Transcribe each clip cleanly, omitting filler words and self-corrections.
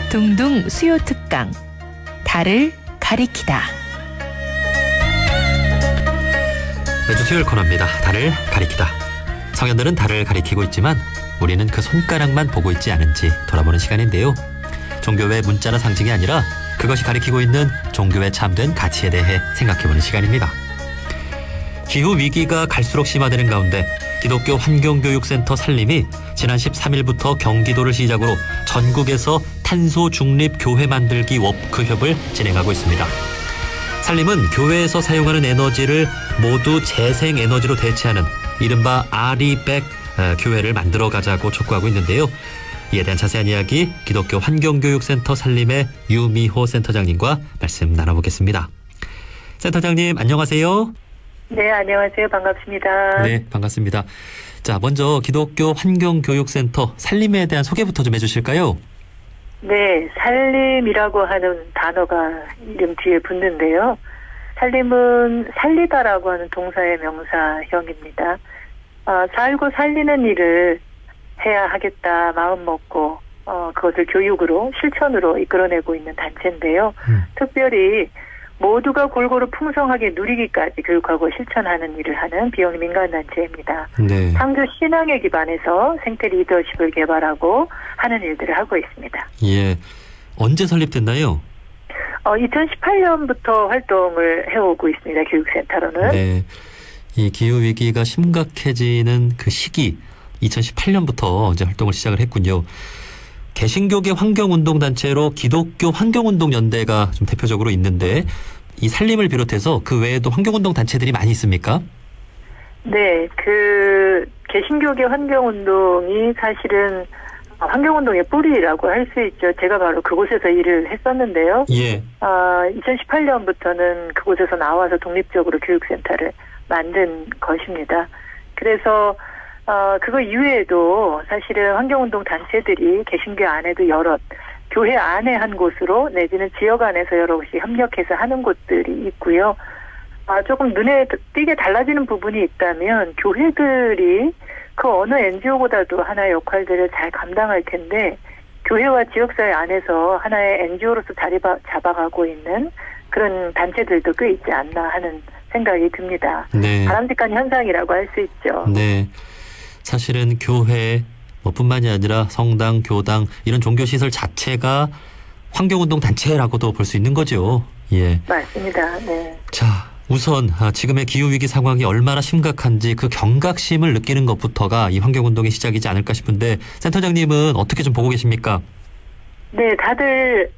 둥둥 수요 특강. 달을 가리키다. 매주 수요일 코너입니다. 달을 가리키다. 성현들은 달을 가리키고 있지만 우리는 그 손가락만 보고 있지 않은지 돌아보는 시간인데요. 종교의 문자나 상징이 아니라 그것이 가리키고 있는 종교에 참된 가치에 대해 생각해보는 시간입니다. 기후위기가 갈수록 심화되는 가운데 기독교 환경교육센터 산림이 지난 13일부터 경기도를 시작으로 전국에서 탄소 중립 교회 만들기 워크숍을 진행하고 있습니다. 산림은 교회에서 사용하는 에너지를 모두 재생에너지로 대체하는 이른바 RE100 교회를 만들어가자고 촉구하고 있는데요. 이에 대한 자세한 이야기 기독교 환경교육센터 산림의 유미호 센터장님과 말씀 나눠보겠습니다. 센터장님 안녕하세요. 네, 안녕하세요. 반갑습니다. 네, 반갑습니다. 자, 먼저 기독교 환경교육센터 산림에 대한 소개부터 좀 해주실까요? 네, 산림이라고 하는 단어가 이름 뒤에 붙는데요. 산림은 살리다라고 하는 동사의 명사형입니다. 살고 살리는 일을 해야 하겠다 마음 먹고 그것을 교육으로 실천으로 이끌어내고 있는 단체인데요. 특별히 모두가 골고루 풍성하게 누리기까지 교육하고 실천하는 일을 하는 비영 민간단체입니다. 네. 창조 신앙에 기반해서 생태 리더십을 개발하고 하는 일들을 하고 있습니다. 예, 언제 설립됐나요? 2018년부터 활동을 해오고 있습니다. 교육센터로는. 네, 이 기후위기가 심각해지는 그 시기 2018년부터 이제 활동을 시작을 했군요. 개신교계 환경운동단체로 기독교 환경운동연대가 좀 대표적으로 있는데 이 산림을 비롯해서 그 외에도 환경운동단체들이 많이 있습니까? 네, 그 개신교계 환경운동이 사실은 환경운동의 뿌리라고 할 수 있죠. 제가 바로 그곳에서 일을 했었는데요. 예. 2018년부터는 그곳에서 나와서 독립적으로 교육센터를 만든 것입니다. 그래서 그거 이외에도 사실은 환경운동 단체들이 개신교 안에도 여럿, 교회 안에 한 곳으로 내지는 지역 안에서 여러 곳이 협력해서 하는 곳들이 있고요. 조금 눈에 띄게 달라지는 부분이 있다면 교회들이 그 어느 NGO보다도 하나의 역할들을 잘 감당할 텐데 교회와 지역사회 안에서 하나의 NGO로서 자리 잡아가고 있는 그런 단체들도 꽤 있지 않나 하는 생각이 듭니다. 네. 바람직한 현상이라고 할 수 있죠. 네. 사실은 교회 뿐만이 아니라 성당, 교당 이런 종교시설 자체가 환경운동 단체라고도 볼 수 있는 거죠. 예. 맞습니다. 네. 자, 우선 지금의 기후위기 상황이 얼마나 심각한지 그 경각심을 느끼는 것부터가 이 환경운동의 시작이지 않을까 싶은데 센터장님은 어떻게 좀 보고 계십니까? 네, 다들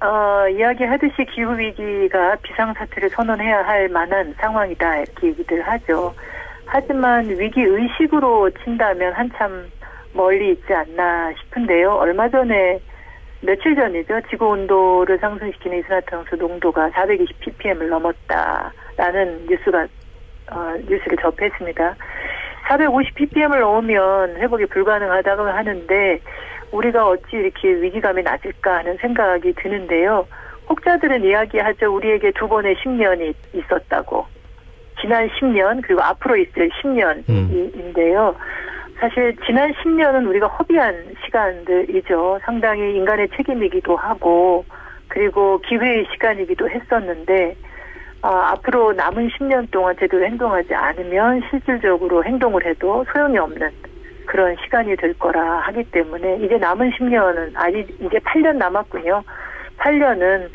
이야기하듯이 기후위기가 비상사태를 선언해야 할 만한 상황이다 이렇게 얘기들 하죠. 하지만 위기의식으로 친다면 한참 멀리 있지 않나 싶은데요. 얼마 전에 며칠 전이죠. 지구온도를 상승시키는 이산화탄소 농도가 420ppm을 넘었다라는 뉴스를 접했습니다. 450ppm을 넘으면 회복이 불가능하다고 하는데 우리가 어찌 이렇게 위기감이 낮을까 하는 생각이 드는데요. 혹자들은 이야기하죠. 우리에게 두 번의 10년이 있었다고. 지난 10년 그리고 앞으로 있을 10년인데요. 사실 지난 10년은 우리가 허비한 시간들이죠. 상당히 인간의 책임이기도 하고 그리고 기회의 시간이기도 했었는데 앞으로 남은 10년 동안 제대로 행동하지 않으면 실질적으로 행동을 해도 소용이 없는 그런 시간이 될 거라 하기 때문에 이제 남은 10년은 이제 8년 남았군요. 8년은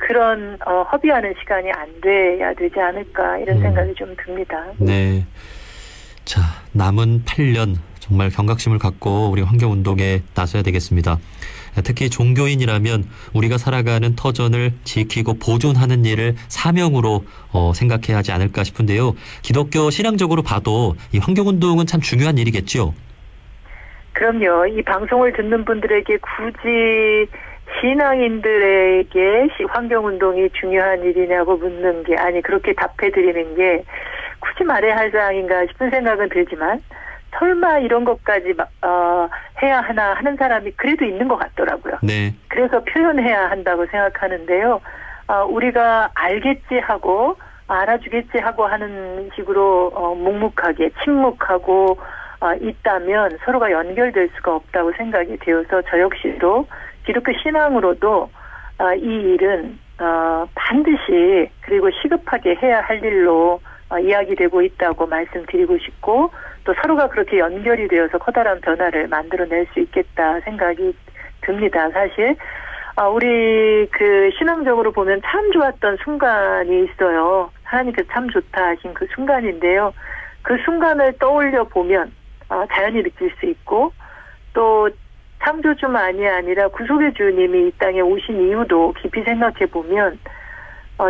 그런 허비하는 시간이 안 돼야 되지 않을까 이런 생각이 좀 듭니다. 네. 자, 남은 8년 정말 경각심을 갖고 우리 환경운동에 나서야 되겠습니다. 특히 종교인이라면 우리가 살아가는 터전을 지키고 보존하는 일을 사명으로 생각해야 하지 않을까 싶은데요. 기독교 신앙적으로 봐도 이 환경운동은 참 중요한 일이겠죠? 그럼요. 이 방송을 듣는 분들에게 굳이 신앙인들에게 환경운동이 중요한 일이냐고 묻는 게 그렇게 답해드리는 게 굳이 말해야 할 사항인가 싶은 생각은 들지만 설마 이런 것까지 해야 하나 하는 사람이 그래도 있는 것 같더라고요. 네. 그래서 표현해야 한다고 생각하는데요. 우리가 알겠지 하고 알아주겠지 하고 하는 식으로 묵묵하게 침묵하고 있다면 서로가 연결될 수가 없다고 생각이 되어서 저 역시도 기독교 신앙으로도 이 일은 반드시 그리고 시급하게 해야 할 일로 이야기되고 있다고 말씀드리고 싶고 또 서로가 그렇게 연결이 되어서 커다란 변화를 만들어낼 수 있겠다 생각이 듭니다. 사실 우리 그 신앙적으로 보면 참 좋았던 순간이 있어요. 하나님께서 참 좋다 하신 그 순간인데요. 그 순간을 떠올려 보면 자연히 느낄 수 있고 또 창조주만이 아니라 구속의 주님이 이 땅에 오신 이유도 깊이 생각해 보면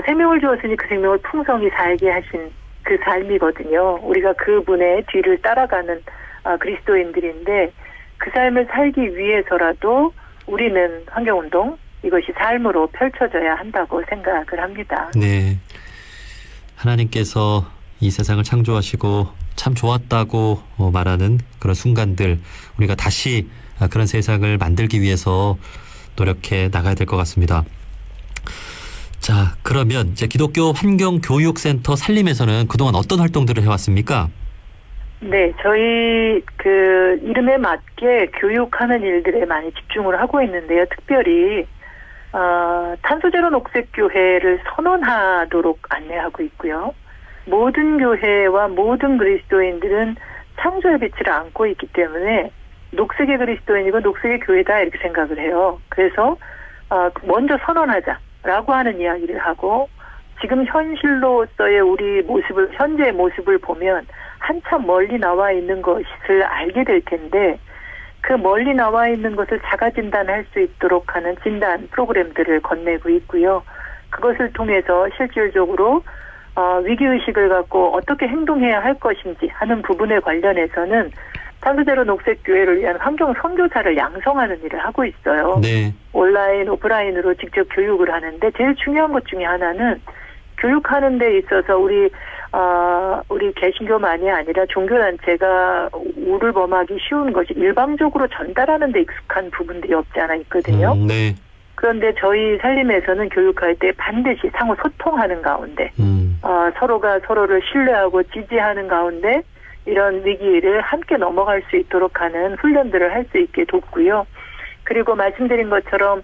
생명을 주었으니 그 생명을 풍성히 살게 하신 그 삶이거든요. 우리가 그분의 뒤를 따라가는 그리스도인들인데 그 삶을 살기 위해서라도 우리는 환경운동 이것이 삶으로 펼쳐져야 한다고 생각을 합니다. 네, 하나님께서 이 세상을 창조하시고 참 좋았다고 말하는 그런 순간들 우리가 다시 그런 세상을 만들기 위해서 노력해 나가야 될 것 같습니다. 자, 그러면 이제 기독교 환경교육센터 살림에서는 그동안 어떤 활동들을 해왔습니까? 네, 저희 그 이름에 맞게 교육하는 일들에 많이 집중을 하고 있는데요. 특별히 탄소제로 녹색교회를 선언하도록 안내하고 있고요. 모든 교회와 모든 그리스도인들은 창조의 빛을 안고 있기 때문에 녹색의 그리스도인이고 녹색의 교회다 이렇게 생각을 해요. 그래서 먼저 선언하자라고 하는 이야기를 하고 지금 현실로서의 우리 모습을 현재의 모습을 보면 한참 멀리 나와 있는 것을 알게 될 텐데 그 멀리 나와 있는 것을 자가 진단할 수 있도록 하는 진단 프로그램들을 건네고 있고요. 그것을 통해서 실질적으로 위기의식을 갖고 어떻게 행동해야 할 것인지 하는 부분에 관련해서는 탄소제로 녹색교회를 위한 환경 선교사를 양성하는 일을 하고 있어요. 네. 온라인, 오프라인으로 직접 교육을 하는데 제일 중요한 것 중에 하나는 교육하는 데 있어서 우리 개신교만이 아니라 종교단체가 우를 범하기 쉬운 것이 일방적으로 전달하는 데 익숙한 부분들이 없지 않아 있거든요. 네. 그런데 저희 살림에서는 교육할 때 반드시 상호 소통하는 가운데 서로가 서로를 신뢰하고 지지하는 가운데 이런 위기를 함께 넘어갈 수 있도록 하는 훈련들을 할 수 있게 돕고요. 그리고 말씀드린 것처럼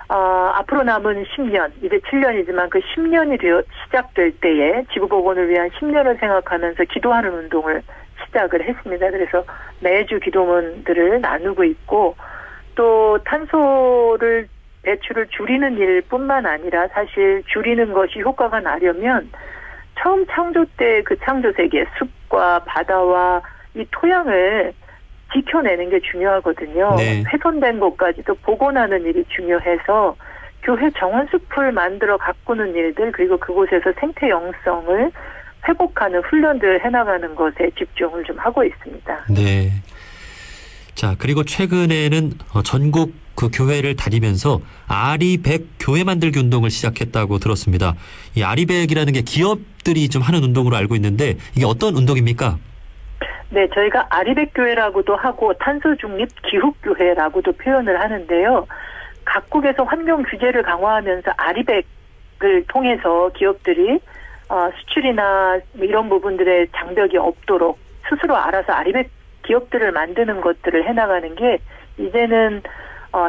앞으로 남은 10년, 이제 7년이지만 그 10년이 시작될 때에 지구복원을 위한 10년을 생각하면서 기도하는 운동을 시작을 했습니다. 그래서 매주 기도문들을 나누고 있고 또 탄소를 배출을 줄이는 일뿐만 아니라 사실 줄이는 것이 효과가 나려면 처음 창조 때 그 창조 세계 숲과 바다와 이 토양을 지켜내는 게 중요하거든요. 네. 훼손된 곳까지도 복원하는 일이 중요해서 교회 정원숲을 만들어 가꾸는 일들 그리고 그곳에서 생태 영성을 회복하는 훈련들을 해나가는 것에 집중을 좀 하고 있습니다. 네. 자, 그리고 최근에는 전국 그 교회를 다니면서 아리백 교회 만들기 운동을 시작했다고 들었습니다. 이 아리백이라는 게 기업들이 좀 하는 운동으로 알고 있는데 이게 어떤 운동입니까? 네, 저희가 아리백 교회라고도 하고 탄소 중립 기후 교회라고도 표현을 하는데요. 각국에서 환경 규제를 강화하면서 아리백을 통해서 기업들이 수출이나 이런 부분들의 장벽이 없도록 스스로 알아서 아리백 기업들을 만드는 것들을 해나가는 게 이제는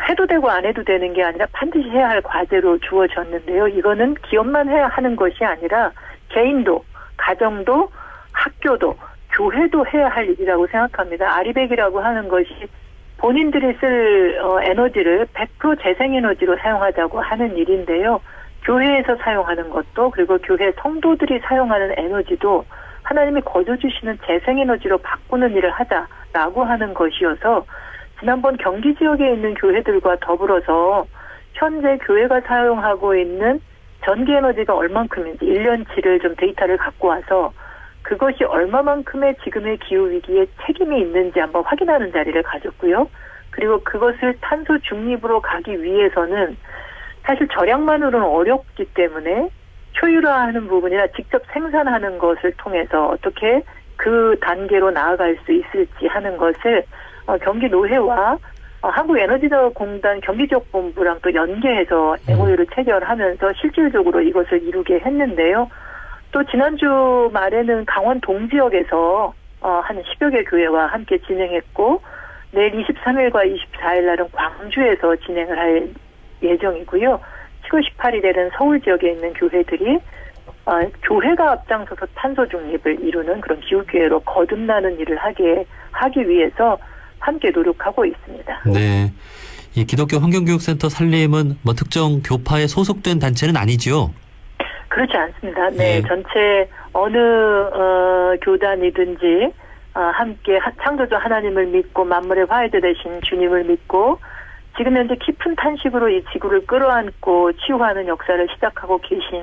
해도 되고 안 해도 되는 게 아니라 반드시 해야 할 과제로 주어졌는데요. 이거는 기업만 해야 하는 것이 아니라 개인도, 가정도, 학교도, 교회도 해야 할 일이라고 생각합니다. 아리백이라고 하는 것이 본인들이 쓸 에너지를 100% 재생에너지로 사용하자고 하는 일인데요. 교회에서 사용하는 것도 그리고 교회 성도들이 사용하는 에너지도 하나님이 거둬주시는 재생에너지로 바꾸는 일을 하자라고 하는 것이어서 지난번 경기 지역에 있는 교회들과 더불어서 현재 교회가 사용하고 있는 전기에너지가 얼만큼인지 1년치를 좀 데이터를 갖고 와서 그것이 얼마만큼의 지금의 기후위기에 책임이 있는지 한번 확인하는 자리를 가졌고요. 그리고 그것을 탄소 중립으로 가기 위해서는 사실 절약만으로는 어렵기 때문에 효율화하는 부분이나 직접 생산하는 것을 통해서 어떻게 그 단계로 나아갈 수 있을지 하는 것을 경기노회와 한국에너지공단 경기지역본부랑 또 연계해서 MOU를 체결하면서 실질적으로 이것을 이루게 했는데요. 또 지난주 말에는 강원 동지역에서 한 10여 개 교회와 함께 진행했고 내일 23일과 24일 날은 광주에서 진행을 할 예정이고요. 7월 18일에는 서울 지역에 있는 교회들이 교회가 앞장서서 탄소 중립을 이루는 그런 기후교회로 거듭나는 일을 하기 위해서 함께 노력하고 있습니다. 네. 이 기독교 환경교육센터 살림은 뭐 특정 교파에 소속된 단체는 아니지요? 그렇지 않습니다. 네, 예. 전체 어느 교단이든지 함께 창조주 하나님을 믿고 만물의 화해자 되신 주님을 믿고 지금 현재 깊은 탄식으로 이 지구를 끌어안고 치유하는 역사를 시작하고 계신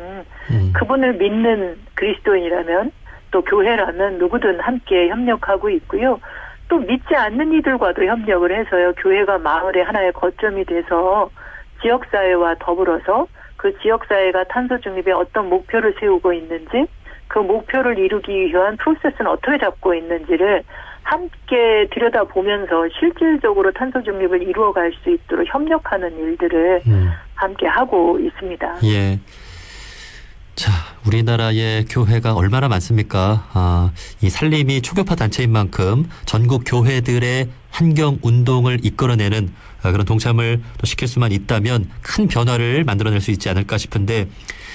그분을 믿는 그리스도인이라면 또 교회라면 누구든 함께 협력하고 있고요. 또 믿지 않는 이들과도 협력을 해서요. 교회가 마을의 하나의 거점이 돼서 지역사회와 더불어서 그 지역사회가 탄소 중립에 어떤 목표를 세우고 있는지 그 목표를 이루기 위한 프로세스는 어떻게 잡고 있는지를 함께 들여다보면서 실질적으로 탄소 중립을 이루어갈 수 있도록 협력하는 일들을 함께 하고 있습니다. 예. 자, 우리나라의 교회가 얼마나 많습니까? 이 살림이 초교파 단체인 만큼 전국 교회들의 환경 운동을 이끌어내는 그런 동참을 또 시킬 수만 있다면 큰 변화를 만들어낼 수 있지 않을까 싶은데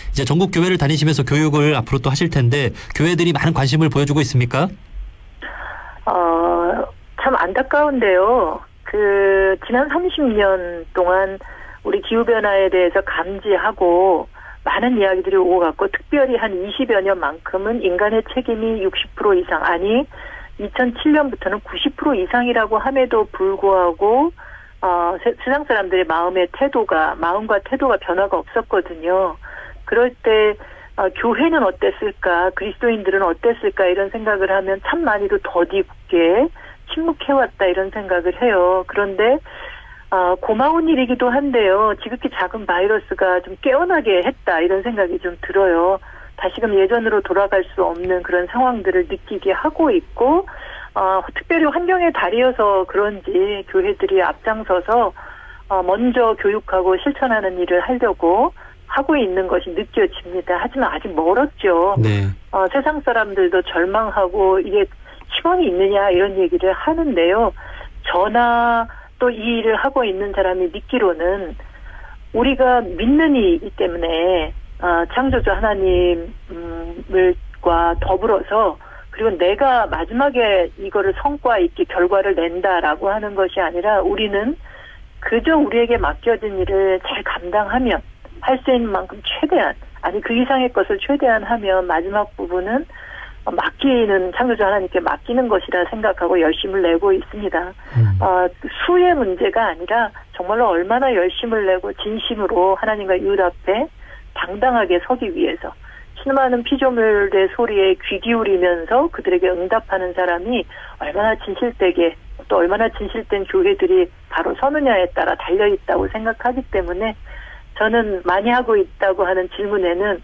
이제 전국 교회를 다니시면서 교육을 앞으로 또 하실 텐데 교회들이 많은 관심을 보여주고 있습니까? 참 안타까운데요. 지난 30년 동안 우리 기후변화에 대해서 감지하고 많은 이야기들이 오고 갔고 특별히 한 20여 년만큼은 인간의 책임이 60% 이상 아니 2007년부터는 90% 이상이라고 함에도 불구하고 세상 사람들의 마음과 태도가 변화가 없었거든요. 그럴 때 교회는 어땠을까, 그리스도인들은 어땠을까 이런 생각을 하면 참 많이도 더디게 침묵해왔다 이런 생각을 해요. 그런데 고마운 일이기도 한데요. 지극히 작은 바이러스가 좀 깨어나게 했다 이런 생각이 좀 들어요. 다시금 예전으로 돌아갈 수 없는 그런 상황들을 느끼게 하고 있고 특별히 환경의 달이어서 그런지 교회들이 앞장서서 먼저 교육하고 실천하는 일을 하려고 하고 있는 것이 느껴집니다. 하지만 아직 멀었죠. 네. 세상 사람들도 절망하고 이게 희망이 있느냐 이런 얘기를 하는데요. 저나 또 이 일을 하고 있는 사람이 믿기로는 우리가 믿는 이이기 때문에 창조주 하나님과 더불어서 그리고 내가 마지막에 이거를 성과 있게 결과를 낸다라고 하는 것이 아니라 우리는 그저 우리에게 맡겨진 일을 잘 감당하면 할 수 있는 만큼 최대한 아니 그 이상의 것을 최대한 하면 마지막 부분은 창조주 하나님께 맡기는 것이라 생각하고 열심을 내고 있습니다. 수의 문제가 아니라 정말로 얼마나 열심을 내고 진심으로 하나님과 이웃 앞에 당당하게 서기 위해서 수많은 피조물의 소리에 귀 기울이면서 그들에게 응답하는 사람이 얼마나 진실되게 또 얼마나 진실된 교회들이 바로 서느냐에 따라 달려있다고 생각하기 때문에 저는 많이 하고 있다고 하는 질문에는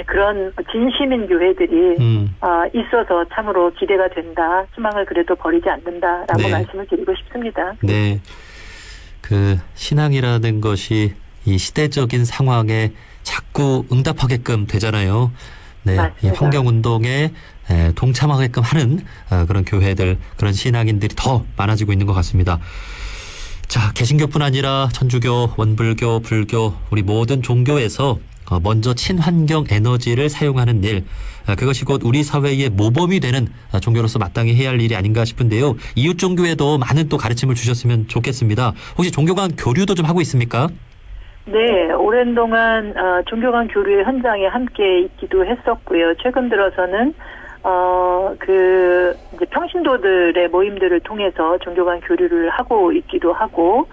그런 진심인 교회들이 있어서 참으로 기대가 된다. 희망을 그래도 버리지 않는다라고 말씀을 드리고 싶습니다. 네, 신앙이라는 것이 이 시대적인 상황에 자꾸 응답하게끔 되잖아요. 네, 이 환경운동에 동참하게끔 하는 그런 교회들, 그런 신앙인들이 더 많아지고 있는 것 같습니다. 자, 개신교뿐 아니라 천주교, 원불교, 불교, 우리 모든 종교에서 먼저 친환경 에너지를 사용하는 일, 그것이 곧 우리 사회의 모범이 되는 종교로서 마땅히 해야 할 일이 아닌가 싶은데요. 이웃 종교에도 많은 또 가르침을 주셨으면 좋겠습니다. 혹시 종교 간 교류도 좀 하고 있습니까? 네, 오랜 동안 종교 간 교류의 현장에 함께 있기도 했었고요. 최근 들어서는 이제 평신도들의 모임들을 통해서 종교 간 교류를 하고 있기도 하고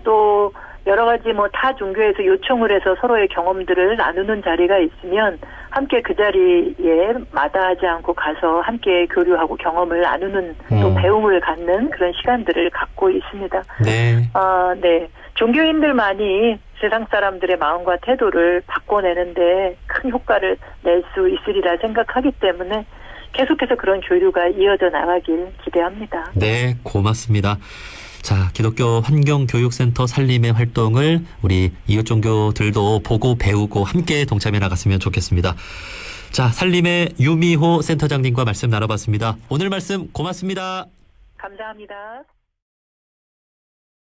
또 여러 가지 타 종교에서 요청을 해서 서로의 경험들을 나누는 자리가 있으면 함께 그 자리에 마다하지 않고 가서 함께 교류하고 경험을 나누는 또 배움을 갖는 그런 시간들을 갖고 있습니다. 네. 네. 종교인들만이 세상 사람들의 마음과 태도를 바꿔내는데 큰 효과를 낼 수 있으리라 생각하기 때문에 계속해서 그런 교류가 이어져 나가길 기대합니다. 네, 고맙습니다. 자, 기독교 환경교육센터 살림의 활동을 우리 이웃 종교들도 보고 배우고 함께 동참해 나갔으면 좋겠습니다. 자, 살림의 유미호 센터장님과 말씀 나눠봤습니다. 오늘 말씀 고맙습니다. 감사합니다.